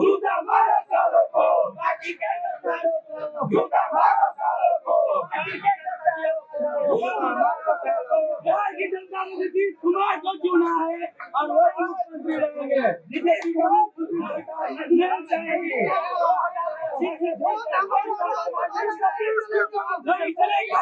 झूठा मारो सालों को, बाकी क्या करता हो? झूठा मारो सालों को, बाकी क्या करता हो? झूठा मारो सालों को। भारतीय जनता ने नीतीश कुमार को चुना है और वो मुख्यमंत्री रहेंगे। नीतीश कुमार को नहीं चाहिए। नहीं चलेगा।